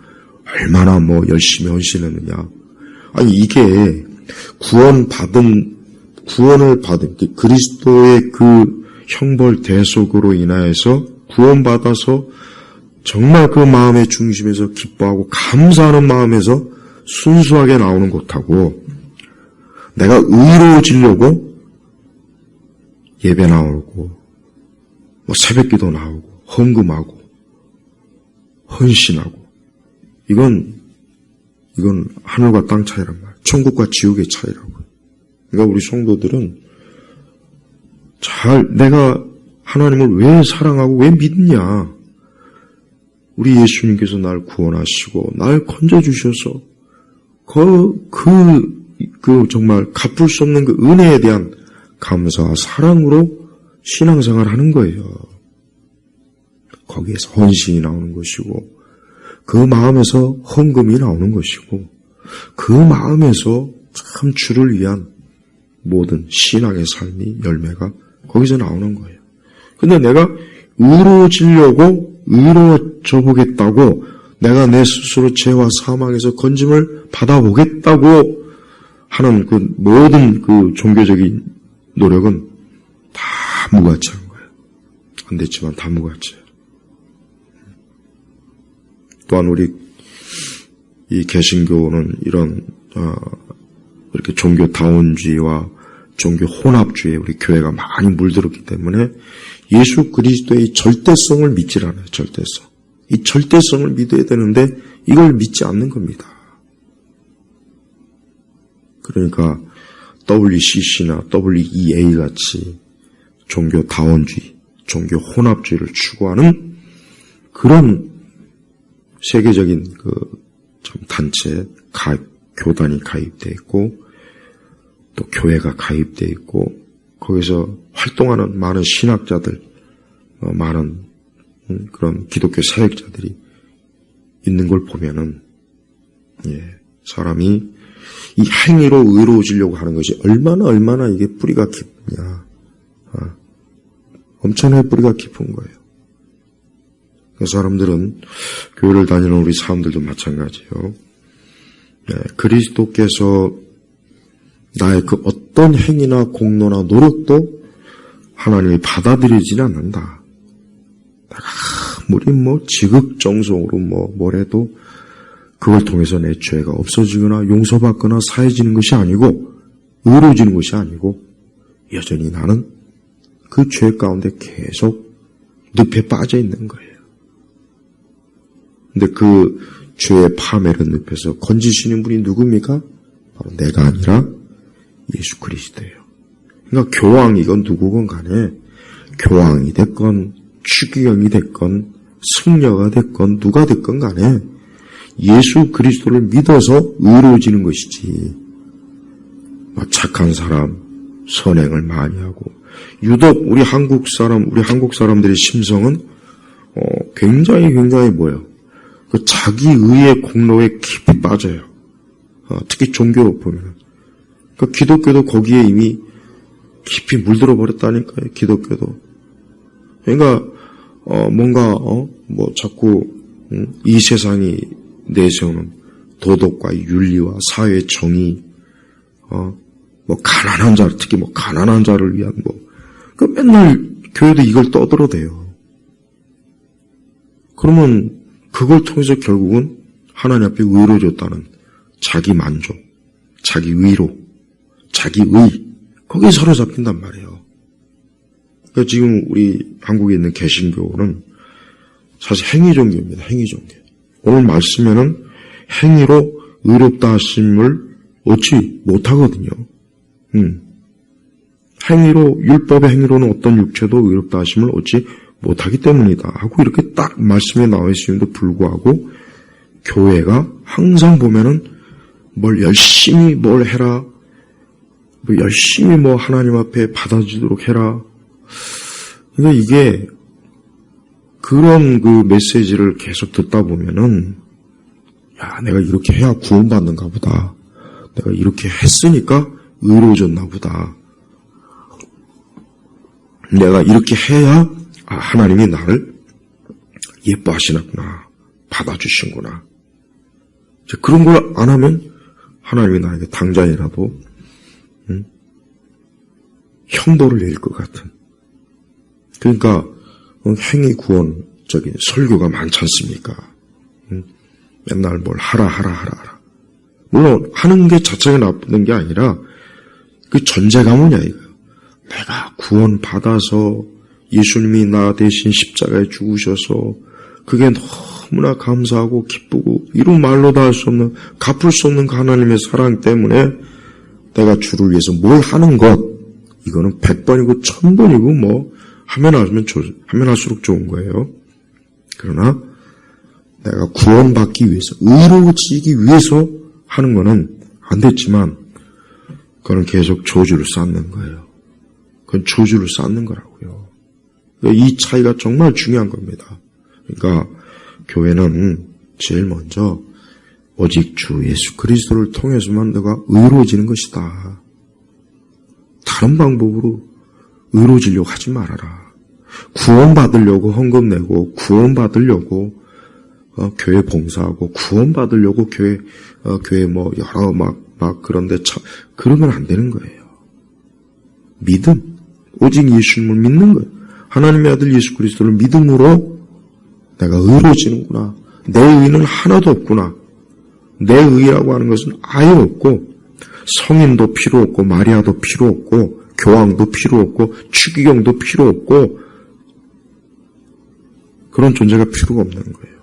[SPEAKER 1] 얼마나 열심히 헌신했느냐. 아니, 이게 구원을 받은 그리스도의 그 형벌 대속으로 인하여서 구원받아서 정말 그 마음의 중심에서 기뻐하고 감사하는 마음에서 순수하게 나오는 것하고, 내가 의로워지려고 예배 나오고, 새벽기도 나오고, 헌금하고, 헌신하고, 이건 하늘과 땅 차이란 말이야. 천국과 지옥의 차이라고. 그러니까 우리 성도들은 내가 하나님을 왜 사랑하고 왜 믿냐? 우리 예수님께서 날 구원하시고 날 건져주셔서 정말 갚을 수 없는 그 은혜에 대한 감사와 사랑으로 신앙생활 하는 거예요. 거기에서 헌신이 나오는 것이고, 그 마음에서 헌금이 나오는 것이고, 그 마음에서 참 주를 위한 모든 신앙의 삶이 열매가 거기서 나오는 거예요. 근데 내가 의로워져 보겠다고, 내가 내 스스로 죄와 사망에서 건짐을 받아보겠다고 하는 그 모든 그 종교적인 노력은 다 무가치한 거예요. 안 됐지만 다 무가치예요. 또한 우리 이 개신교는 이런 이렇게 종교다원주의와 종교 혼합주의에 우리 교회가 많이 물들었기 때문에 예수 그리스도의 절대성을 믿질 않아요. 절대성. 이 절대성을 믿어야 되는데 이걸 믿지 않는 겁니다. 그러니까 WCC나 WEA 같이 종교다원주의, 종교 혼합주의를 추구하는 그런 세계적인 단체, 교단이 가입되어 있고, 또 교회가 가입되어 있고, 거기서 활동하는 많은 신학자들, 많은 그런 기독교 사역자들이 있는 걸 보면은, 사람이 이 행위로 의로워지려고 하는 것이 얼마나 이게 뿌리가 깊냐. 엄청나게 뿌리가 깊은 거예요. 그 사람들은, 교회를 다니는 우리 사람들도 마찬가지예요. 그리스도께서 나의 그 어떤 행위나 공로나 노력도 하나님이 받아들이지는 않는다. 내가 아무리 지극정성으로 뭘 해도 그걸 통해서 내 죄가 없어지거나 용서받거나 사해지는 것이 아니고, 의로워지는 것이 아니고, 여전히 나는 그 죄 가운데 계속 늪에 빠져 있는 거예요. 근데 그 죄의 파멸의 늪에서 건지시는 분이 누굽니까? 바로 내가 아니라 예수 그리스도예요. 그러니까 교황이건 누구건 간에, 교황이 됐건 추기경이 됐건 승려가 됐건 누가 됐건 간에 예수 그리스도를 믿어서 의로워지는 것이지, 착한 사람, 선행을 많이 하고, 유독 우리 한국 사람들의 심성은 굉장히 그 자기 의의 공로에 깊이 빠져요. 특히 종교 보면은. 그러니까 기독교도 거기에 이미 깊이 물들어 버렸다니까요. 기독교도. 그러니까 자꾸 이 세상이 내세우는 도덕과 윤리와 사회 정의, 가난한 자, 특히 가난한 자를 위한 그 맨날 교회도 이걸 떠들어대요. 그러면 그걸 통해서 결국은 하나님 앞에 의로워졌다는 자기 만족, 자기 위로, 자기 의, 거기에 사로잡힌단 말이에요. 그러니까 지금 우리 한국에 있는 개신교는 사실 행위종교입니다. 행위종교. 오늘 말씀에는 행위로 의롭다 하심을 얻지 못하거든요. 행위로, 율법의 행위로는 어떤 육체도 의롭다 하심을 얻지 못하기 때문이다 하고 이렇게 딱 말씀에 나와 있음에도 불구하고 교회가 항상 보면은 뭘 열심히 뭘 해라, 뭐 열심히 뭐 하나님 앞에 받아주도록 해라. 그러니까 이게 그런 그 메시지를 계속 듣다 보면은 야, 내가 이렇게 해야 구원받는가 보다. 내가 이렇게 했으니까 의로워졌나 보다. 내가 이렇게 해야 하나님이 나를 예뻐하시는구나. 받아주시는구나. 그런 걸 안 하면 하나님이 나에게 당장이라도 형벌을 내릴 것 같은. 그러니까 행위 구원적인 설교가 많지 않습니까? 맨날 뭘 하라. 물론 하는 게 자체가 나쁜 게 아니라 그 전제가 뭐냐 이거예요. 내가 구원 받아서 예수님이 나 대신 십자가에 죽으셔서 그게 너무나 감사하고 기쁘고 이루 말로 다 할 수 없는 갚을 수 없는 그 하나님의 사랑 때문에 내가 주를 위해서 뭘 하는 것, 이거는 100번이고 1000번이고 뭐 하면 할수록 좋은 거예요. 그러나 내가 구원받기 위해서, 의로워지기 위해서 하는 거는 안 됐지만 그건 계속 저주를 쌓는 거예요. 그건 저주를 쌓는 거라고요. 이 차이가 정말 중요한 겁니다. 그러니까 교회는 제일 먼저 오직 주 예수 그리스도를 통해서만 내가 의로워지는 것이다. 다른 방법으로 의로워지려고 하지 말아라. 구원받으려고 헌금 내고 구원받으려고 교회 봉사하고 구원받으려고 교회 뭐 여러 막 그런데 그러면 안 되는 거예요. 믿음, 오직 예수님을 믿는 거예요. 하나님의 아들 예수 그리스도를 믿음으로 내가 의로워지는구나. 내 의는 하나도 없구나. 내 의라고 하는 것은 아예 없고 성인도 필요 없고 마리아도 필요 없고 교황도 필요 없고 추기경도 필요 없고 그런 존재가 필요가 없는 거예요.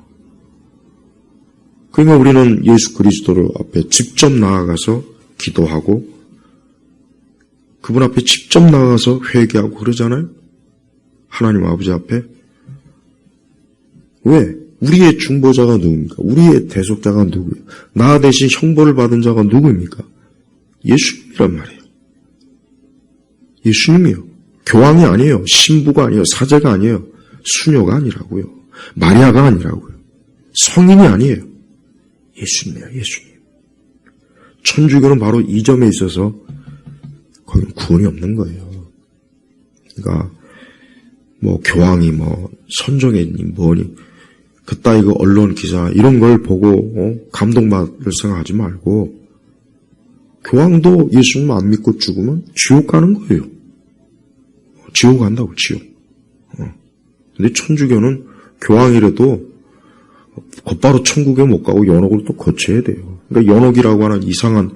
[SPEAKER 1] 그러니까 우리는 예수 그리스도 앞에 직접 나아가서 기도하고 그분 앞에 직접 나가서 회개하고 그러잖아요. 하나님 아버지 앞에. 왜? 우리의 중보자가 누굽니까? 우리의 대속자가 누구예요? 나 대신 형벌을 받은 자가 누구입니까? 예수님이란 말이에요. 예수님이요. 교황이 아니에요. 신부가 아니에요. 사제가 아니에요. 수녀가 아니라고요. 마리아가 아니라고요. 성인이 아니에요. 예수님이에요. 예수님. 천주교는 바로 이 점에 있어서 거기는 구원이 없는 거예요. 그러니까 뭐 교황이 뭐 선종했니 뭐니 그따위 그 언론 기사 이런 걸 보고 감동받을 생각하지 말고 교황도 예수님 안 믿고 죽으면 지옥 가는 거예요. 지옥 간다고 지옥. 근데 천주교는 교황이라도 곧바로 천국에 못 가고 연옥을 또 거쳐야 돼요. 그러니까 연옥이라고 하는 이상한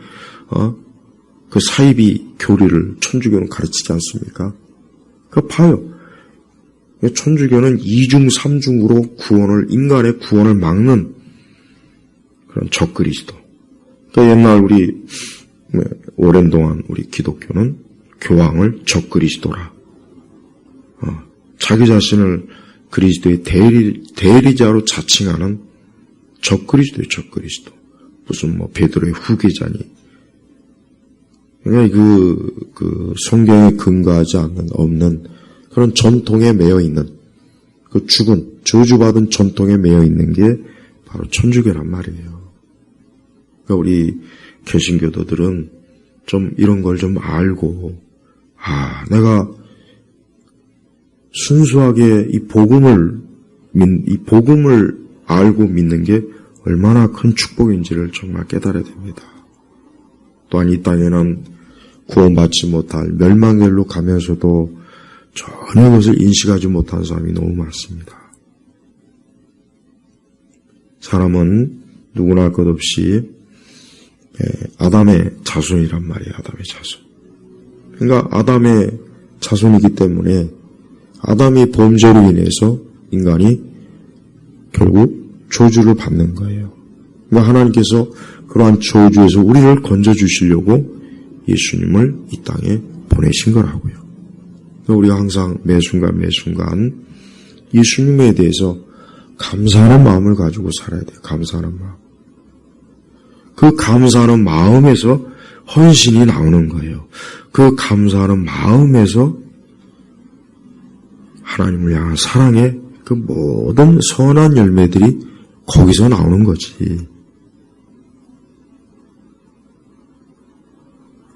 [SPEAKER 1] 그 사이비 교리를 천주교는 가르치지 않습니까? 그러니까 봐요. 천주교는 2중 3중으로 인간의 구원을 막는 그런 적그리스도. 그러니까 옛날 오랜 동안 우리 기독교는 교황을 적그리스도라. 자기 자신을 그리스도의 대리자로 자칭하는 적그리스도예요, 적그리스도. 무슨 베드로의 후계자니. 그러니까 그 성경에 근거하지 없는 그런 전통에 매여 있는, 그 죽은, 저주받은 전통에 매여 있는 게 바로 천주교란 말이에요. 그러니까 우리 개신교도들은 좀 이런 걸 좀 알고, 내가 순수하게 이 복음을 알고 믿는 게 얼마나 큰 축복인지를 정말 깨달아야 됩니다. 또한 이 땅에는 구원받지 못할 멸망길로 가면서도 전혀 그것을 인식하지 못한 사람이 너무 많습니다. 사람은 누구나 할 것 없이 아담의 자손이란 말이에요. 아담의 자손. 그러니까 아담의 자손이기 때문에 아담이 범죄로 인해서 인간이 결국 저주를 받는 거예요. 그러니까 하나님께서 그러한 저주에서 우리를 건져주시려고 예수님을 이 땅에 보내신 거라고요. 그러니까 우리가 항상 매 순간 예수님에 대해서 감사하는 마음을 가지고 살아야 돼요. 감사하는 마음. 그 감사하는 마음에서 헌신이 나오는 거예요. 그 감사하는 마음에서 하나님을 향한 사랑의 그 모든 선한 열매들이 거기서 나오는 거지.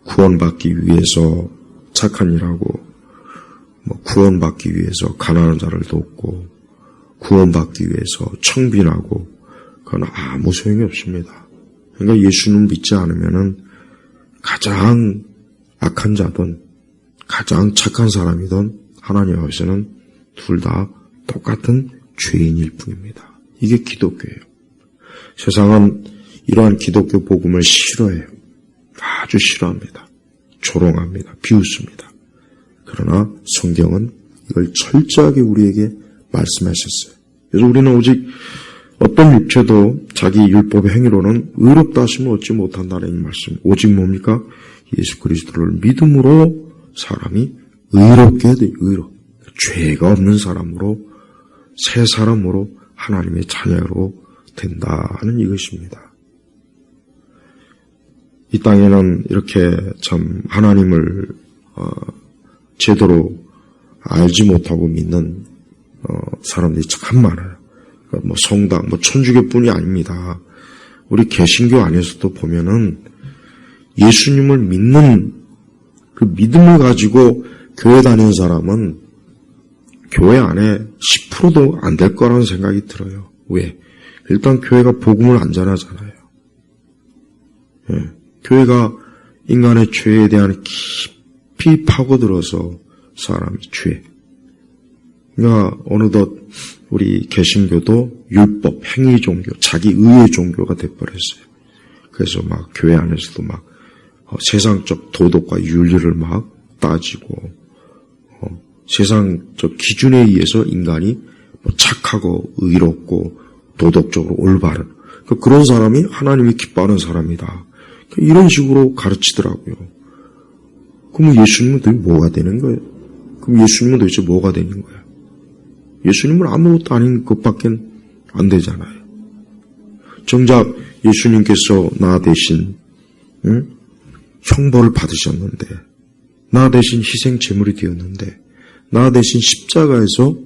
[SPEAKER 1] 구원받기 위해서 착한 일하고, 구원받기 위해서 가난한 자를 돕고, 구원받기 위해서 청빈하고, 그건 아무 소용이 없습니다. 그러니까 예수님 믿지 않으면은 가장 악한 자든 가장 착한 사람이든 하나님 앞에서는 둘 다 똑같은 죄인일 뿐입니다. 이게 기독교예요. 세상은 이러한 기독교 복음을 싫어해요. 아주 싫어합니다. 조롱합니다. 비웃습니다. 그러나 성경은 이걸 철저하게 우리에게 말씀하셨어요. 그래서 우리는 오직 어떤 육체도 자기 율법의 행위로는 의롭다 하심을 얻지 못한다는 이 말씀. 오직 뭡니까? 예수 그리스도를 믿음으로 사람이 의롭게 돼. 죄가 없는 사람으로, 새 사람으로 하나님의 자녀로 된다는 이것입니다. 이 땅에는 이렇게 참 하나님을 제대로 알지 못하고 믿는 사람들이 참 많아요. 그러니까 성당, 천주교뿐이 아닙니다. 우리 개신교 안에서도 보면은 예수님을 믿는 그 믿음을 가지고 교회 다니는 사람은 교회 안에 10%도 안 될 거라는 생각이 들어요. 왜? 일단 교회가 복음을 안 전하잖아요. 예. 교회가 인간의 죄에 대한 깊이 파고들어서 사람이 죄. 그러니까 어느덧 우리 개신교도 율법, 행위 종교, 자기 의의 종교가 돼버렸어요. 그래서 막 교회 안에서도 막 세상적 도덕과 윤리를 막 따지고 세상적 기준에 의해서 인간이 착하고 의롭고 도덕적으로 올바른 그런 사람이 하나님이 기뻐하는 사람이다. 이런 식으로 가르치더라고요. 그럼 예수님은 도대체 뭐가 되는 거예요? 그럼 예수님은 도대체 뭐가 되는 거예요? 예수님은 아무것도 아닌 것밖에 안 되잖아요. 정작 예수님께서 나 대신 형벌을 받으셨는데, 나 대신 희생 제물이 되었는데, 나 대신 십자가에서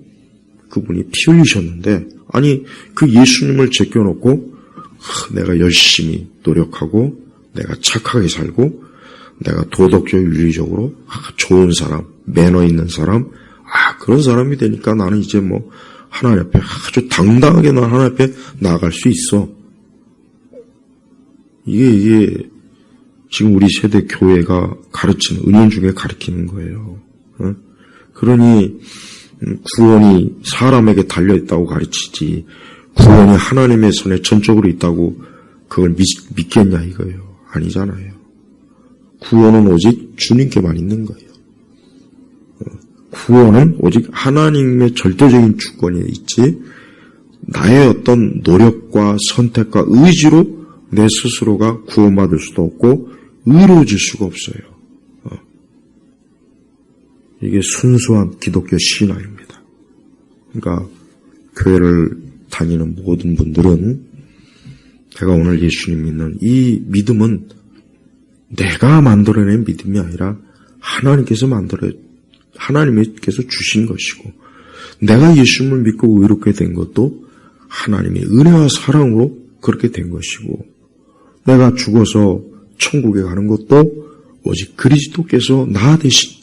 [SPEAKER 1] 그분이 피 흘리셨는데, 아니 그 예수님을 제껴놓고 내가 열심히 노력하고 내가 착하게 살고 내가 도덕적 윤리적으로 좋은 사람, 매너 있는 사람, 그런 사람이 되니까 나는 이제 하나님 앞에 아주 당당하게 난 하나님 앞에 나아갈 수 있어. 이게 지금 우리 세대 교회가 가르치는, 은연중에 가르치는 거예요. 그러니 구원이 사람에게 달려있다고 가르치지, 구원이 하나님의 손에 전적으로 있다고 그걸 믿겠냐 이거예요. 아니잖아요. 구원은 오직 주님께만 있는 거예요. 구원은 오직 하나님의 절대적인 주권에 있지, 나의 어떤 노력과 선택과 의지로 내 스스로가 구원받을 수도 없고 의로워질 수가 없어요. 이게 순수한 기독교 신앙입니다. 그러니까 교회를 다니는 모든 분들은 제가 오늘 예수님 믿는 이 믿음은 내가 만들어낸 믿음이 아니라 하나님께서 주신 것이고, 내가 예수님을 믿고 의롭게 된 것도 하나님의 은혜와 사랑으로 그렇게 된 것이고, 내가 죽어서 천국에 가는 것도 오직 그리스도께서 나 대신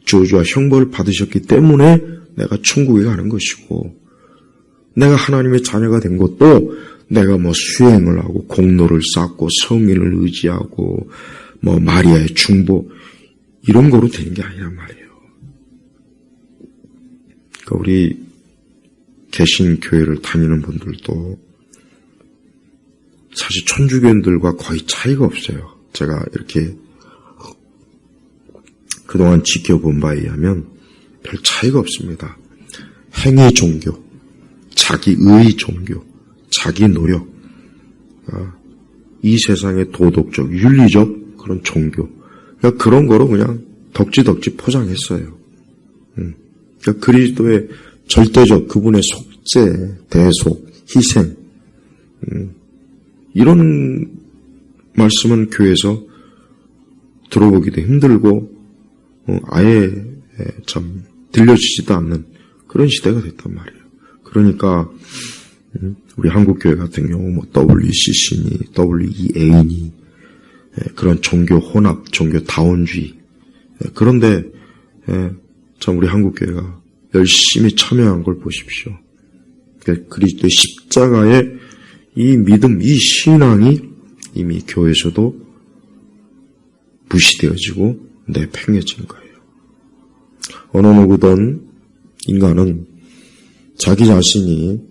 [SPEAKER 1] 저주와 형벌을 받으셨기 때문에 내가 천국에 가는 것이고, 내가 하나님의 자녀가 된 것도 내가 수행을 하고 공로를 쌓고 성인을 의지하고 마리아의 중보 이런 거로 되는 게 아니란 말이에요. 그러니까 우리 개신교회를 다니는 분들도 사실 천주교인들과 거의 차이가 없어요. 제가 이렇게 그동안 지켜본 바에 의하면 별 차이가 없습니다. 행위 종교, 자기의 종교, 자기 노력, 이 세상의 도덕적, 윤리적 그런 종교, 그러니까 그런 거로 그냥 덕지덕지 포장했어요. 그러니까 그리스도의 절대적 그분의 속죄, 대속, 희생, 이런 말씀은 교회에서 들어보기도 힘들고 아예 참 들려지지도 않는 그런 시대가 됐단 말이에요. 그러니까 우리 한국교회 같은 경우 뭐 WCC니 WEA니 그런 종교 혼합, 종교 다원주의, 그런데 참 우리 한국교회가 열심히 참여한 걸 보십시오. 그리스도의 십자가의 이 믿음, 이 신앙이 이미 교회에서도 무시되어지고 내팽개진 거예요. 어느 누구든 인간은 자기 자신이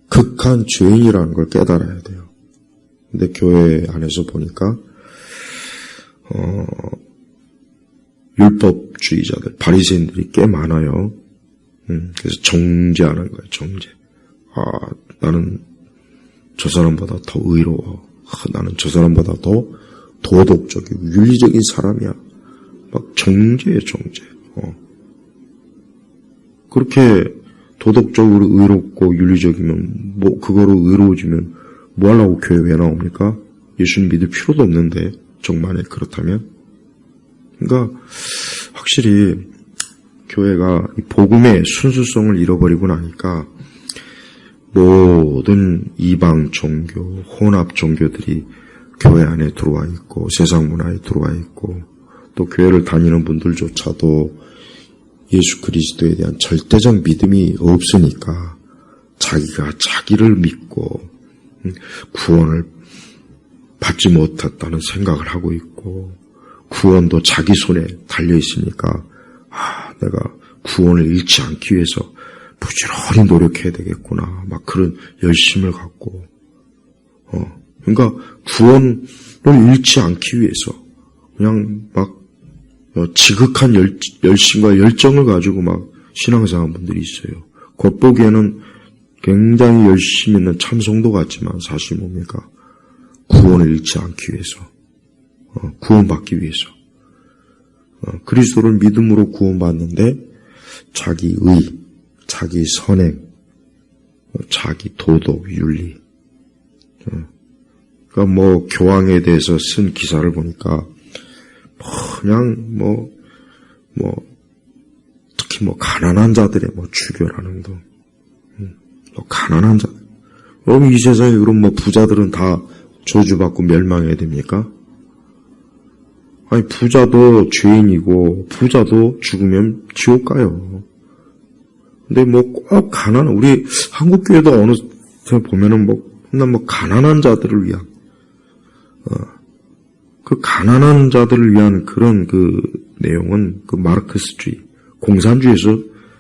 [SPEAKER 1] 극한 죄인이라는 걸 깨달아야 돼요. 근데 교회 안에서 보니까 율법주의자들, 바리새인들이 꽤 많아요. 그래서 정죄하는 거예요. 정죄. 나는 저 사람보다 더 의로워. 나는 저 사람보다 더 도덕적이고 윤리적인 사람이야. 막 정죄예요, 정죄. 그렇게 도덕적으로 의롭고 윤리적이면 뭐 그거로 의로워지면 뭐 하려고 교회 왜 나옵니까? 예수님 믿을 필요도 없는데 정말에 그렇다면. 그러니까 확실히 교회가 이 복음의 순수성을 잃어버리고 나니까 모든 이방 종교, 혼합 종교들이 교회 안에 들어와 있고 세상 문화에 들어와 있고 또 교회를 다니는 분들조차도 예수 그리스도에 대한 절대적 믿음이 없으니까 자기가 자기를 믿고 구원을 받지 못했다는 생각을 하고 있고 구원도 자기 손에 달려 있으니까 내가 구원을 잃지 않기 위해서 부지런히 노력해야 되겠구나 막 그런 열심을 갖고 그러니까 구원을 잃지 않기 위해서 그냥 막 지극한 열심과 열정을 가지고 막 신앙생활 분들이 있어요. 겉보기에는 굉장히 열심히 있는 참성도 같지만 사실 뭡니까? 구원을 잃지 않기 위해서, 구원받기 위해서. 그리스도를 믿음으로 구원받는데 자기 의, 자기 선행, 자기 도덕, 윤리. 그러니까 뭐 교황에 대해서 쓴 기사를 보니까 그냥 특히 가난한 자들의 주교라는 등, 가난한 자들. 그럼 이 세상에 그럼 부자들은 다 저주받고 멸망해야 됩니까? 아니, 부자도 죄인이고, 부자도 죽으면 지옥 가요. 근데 꼭 우리 한국교회도 어느 때 보면은 맨날 가난한 자들을 위한, 그 가난한 자들을 위한 그런 내용은 마르크스주의, 공산주의에서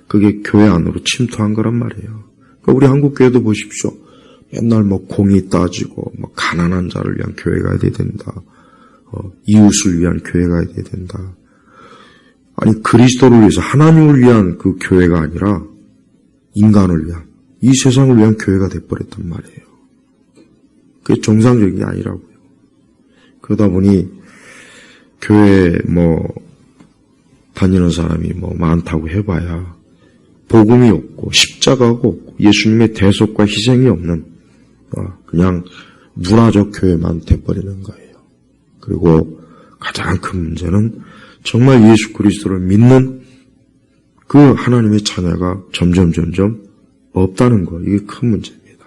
[SPEAKER 1] 그게 교회 안으로 침투한 거란 말이에요. 그러니까 우리 한국교회도 보십시오. 맨날 공의 따지고, 가난한 자를 위한 교회가 돼야 된다. 이웃을 위한 교회가 돼야 된다. 아니, 그리스도를 위해서 하나님을 위한 그 교회가 아니라 인간을 위한, 이 세상을 위한 교회가 돼버렸단 말이에요. 그게 정상적인 게 아니라고요. 그러다 보니 교회에 다니는 사람이 많다고 해봐야 복음이 없고 십자가가 없고 예수님의 대속과 희생이 없는 그냥 문화적 교회만 돼버리는 거예요. 그리고 가장 큰 문제는 정말 예수 그리스도를 믿는 그 하나님의 자녀가 점점 없다는 거. 이게 큰 문제입니다.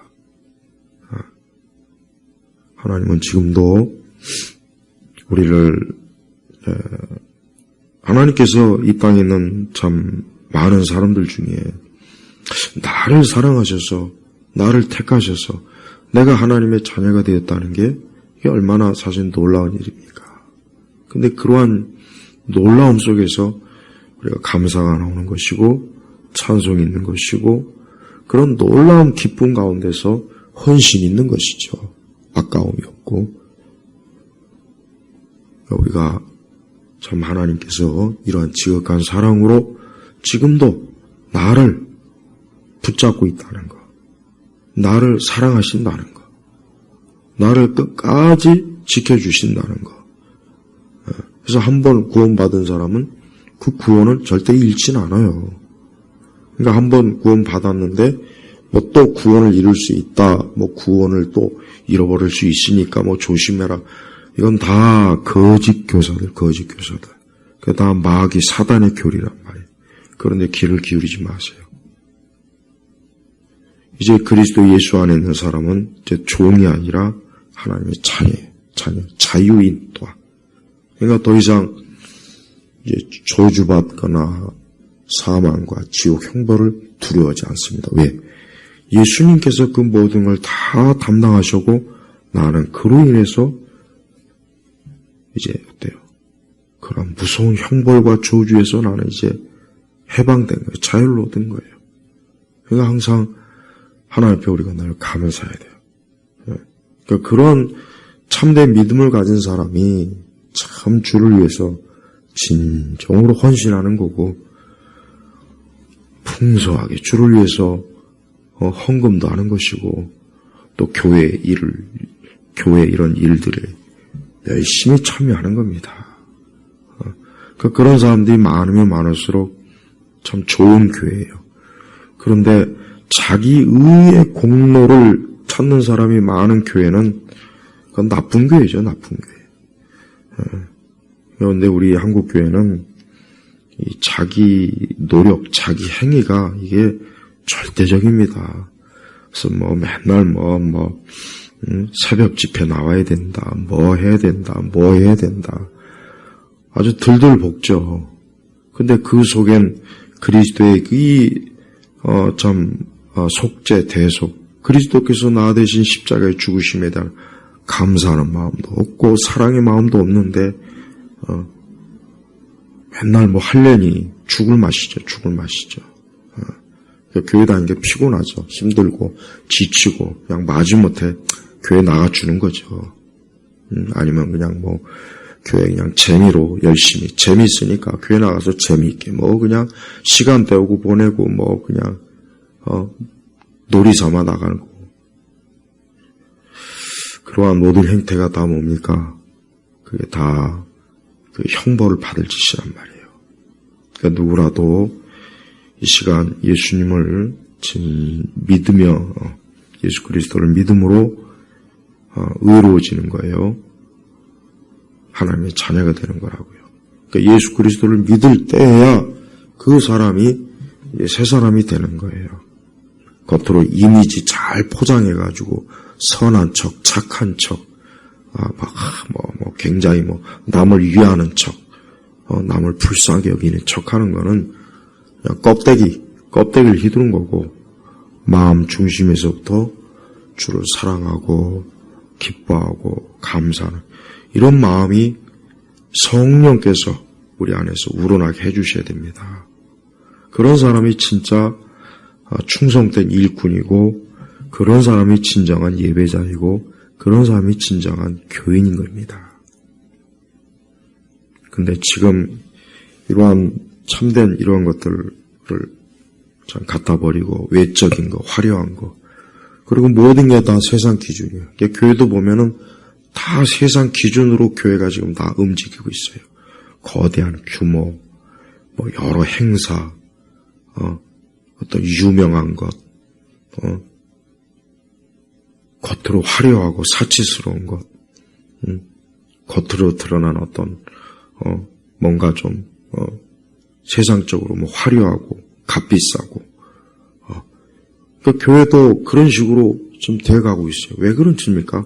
[SPEAKER 1] 하나님은 지금도 우리를 하나님께서 이 땅에 있는 참 많은 사람들 중에 나를 사랑하셔서 나를 택하셔서 내가 하나님의 자녀가 되었다는 게 이게 얼마나 사실 놀라운 일입니까? 근데 그러한 놀라움 속에서 우리가 감사가 나오는 것이고 찬송이 있는 것이고 그런 놀라운 기쁨 가운데서 헌신이 있는 것이죠. 아까움이 없고, 우리가 참 하나님께서 이러한 지극한 사랑으로 지금도 나를 붙잡고 있다는 것, 나를 사랑하신다는 것, 나를 끝까지 지켜주신다는 것. 그래서 한번 구원받은 사람은 그 구원을 절대 잃진 않아요. 그러니까 한번 구원받았는데 뭐 또 구원을 잃을 수 있다, 뭐 구원을 또 잃어버릴 수 있으니까 뭐 조심해라. 이건 다 거짓 교사들. 그게 다 마귀 사단의 교리란 말이에요. 그런데 귀를 기울이지 마세요. 이제 그리스도 예수 안에 있는 사람은 이제 종이 아니라 하나님의 자녀, 자유인 또한. 그러니까 더 이상 이제 저주받거나 사망과 지옥 형벌을 두려워하지 않습니다. 왜? 예수님께서 그 모든 걸 다 담당하셨고 나는 그로 인해서 이제 어때요? 그런 무서운 형벌과 저주에서 나는 이제 해방된 거예요. 자유를 얻은 거예요. 그러니까 항상 하나님 앞에 우리가 늘 감사해야 돼요. 그러니까 그런 참된 믿음을 가진 사람이 참 주를 위해서 진정으로 헌신하는 거고 풍성하게 주를 위해서 헌금도 하는 것이고 또 교회 이런 일들에 열심히 참여하는 겁니다. 그러니까 그런 사람들이 많으면 많을수록 참 좋은 교회예요. 그런데 자기 의의 공로를 찾는 사람이 많은 교회는 그건 나쁜 교회죠, 나쁜 교회. 그런데 우리 한국 교회는 이 자기 노력, 자기 행위가 이게 절대적입니다. 그래서 뭐 맨날 새벽 집회 나와야 된다, 뭐 해야 된다. 아주 들들 볶죠. 근데 그 속엔 그리스도의 속죄, 대속, 그리스도께서 나 대신 십자가에 죽으심에 대한 감사하는 마음도 없고 사랑의 마음도 없는데 맨날 뭐 하려니 죽을 맛이죠. 교회 다니는 게 피곤하죠. 힘들고 지치고 그냥 마지못해 교회 나가주는 거죠. 아니면 그냥 뭐 교회 그냥 재미로 열심히 재미있으니까 교회 나가서 재미있게 뭐 그냥 시간 때우고 보내고 뭐 그냥 놀이 삼아 나가는 거고. 그러한 모든 행태가 다 뭡니까? 그게 다 그 형벌을 받을 짓이란 말이에요. 그러니까 누구라도 이 시간 예수님을 믿으며 예수 그리스도를 믿음으로 의로워지는 거예요. 하나님의 자녀가 되는 거라고요. 그러니까 예수 그리스도를 믿을 때야 그 사람이 새 사람이 되는 거예요. 겉으로 이미지 잘 포장해가지고 선한 척, 착한 척, 굉장히 남을 위하는 척, 남을 불쌍하게 여기는 척 하는 거는 그냥 껍데기를 휘두른 거고, 마음 중심에서부터 주를 사랑하고, 기뻐하고, 감사하는, 이런 마음이 성령께서 우리 안에서 우러나게 해주셔야 됩니다. 그런 사람이 진짜 충성된 일꾼이고, 그런 사람이 진정한 예배자이고, 그런 사람이 진정한 교인인 겁니다. 근데 지금 이러한 참된 이러한 것들을 참 갖다 버리고 외적인 거, 화려한 거, 그리고 모든 게 다 세상 기준이에요. 교회도 보면은 다 세상 기준으로 교회가 지금 다 움직이고 있어요. 거대한 규모, 여러 행사, 어떤 유명한 것, 겉으로 화려하고 사치스러운 것, 겉으로 드러난 어떤 뭔가 좀 세상적으로 화려하고 값비싸고, 그러니까 교회도 그런 식으로 좀 되어가고 있어요. 왜 그런 짓입니까?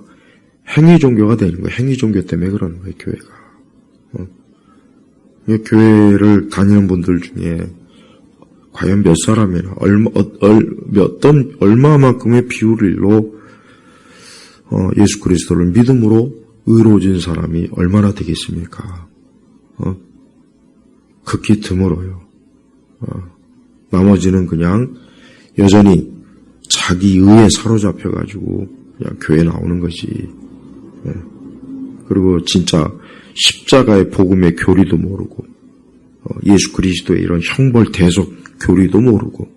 [SPEAKER 1] 행위 종교가 되는 거예요. 행위 종교 때문에 그러는 거예요, 교회가. 교회를 다니는 분들 중에 과연 몇 사람이나 얼마만큼의 비율로 예수 그리스도를 믿음으로 의로워진 사람이 얼마나 되겠습니까? 극히 드물어요. 나머지는 그냥 여전히 자기 의에 사로잡혀가지고 그냥 교회 나오는 거지. 그리고 진짜 십자가의 복음의 교리도 모르고 예수 그리스도의 이런 형벌 대속 교리도 모르고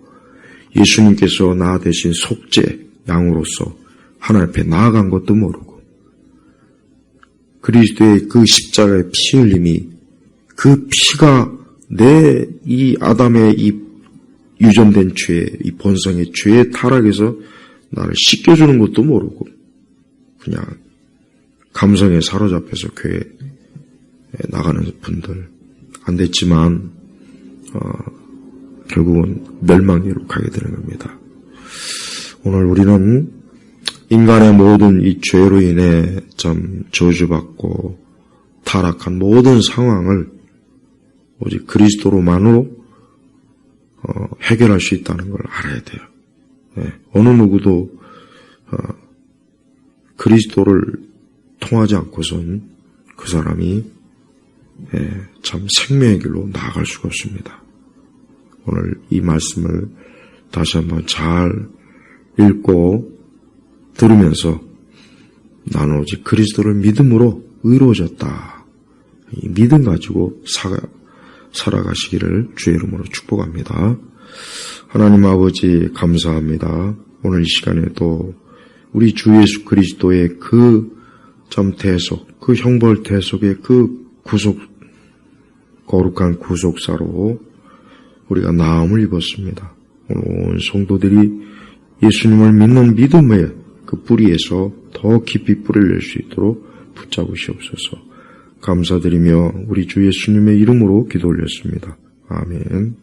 [SPEAKER 1] 예수님께서 나 대신 속죄 양으로서 하나님 앞에 나아간 것도 모르고 그리스도의 그 십자가의 피 흘림이 그 피가 내 이 아담의 이 유전된 죄, 이 본성의 죄의 타락에서 나를 씻겨주는 것도 모르고 그냥 감성에 사로잡혀서 교회에 나가는 분들 안 됐지만 결국은 멸망리로 가게 되는 겁니다. 오늘 우리는 인간의 모든 이 죄로 인해 참 저주받고 타락한 모든 상황을 오직 그리스도로만으로 해결할 수 있다는 걸 알아야 돼요. 어느 누구도 그리스도를 통하지 않고선 그 사람이 참 생명의 길로 나아갈 수가 없습니다. 오늘 이 말씀을 다시 한번 잘 읽고 들으면서 나는 오직 그리스도를 믿음으로 의로워졌다. 이 믿음 가지고 살아가시기를 주의 이름으로 축복합니다. 하나님 아버지 감사합니다. 오늘 이 시간에도 우리 주 예수 그리스도의 그 참 대속, 그 형벌 대속의 그 거룩한 구속사로 우리가 나음을 입었습니다. 오늘 온 성도들이 예수님을 믿는 믿음의 그 뿌리에서 더 깊이 뿌리를 낼 수 있도록 붙잡으시옵소서. 감사드리며 우리 주 예수님의 이름으로 기도 올렸습니다. 아멘.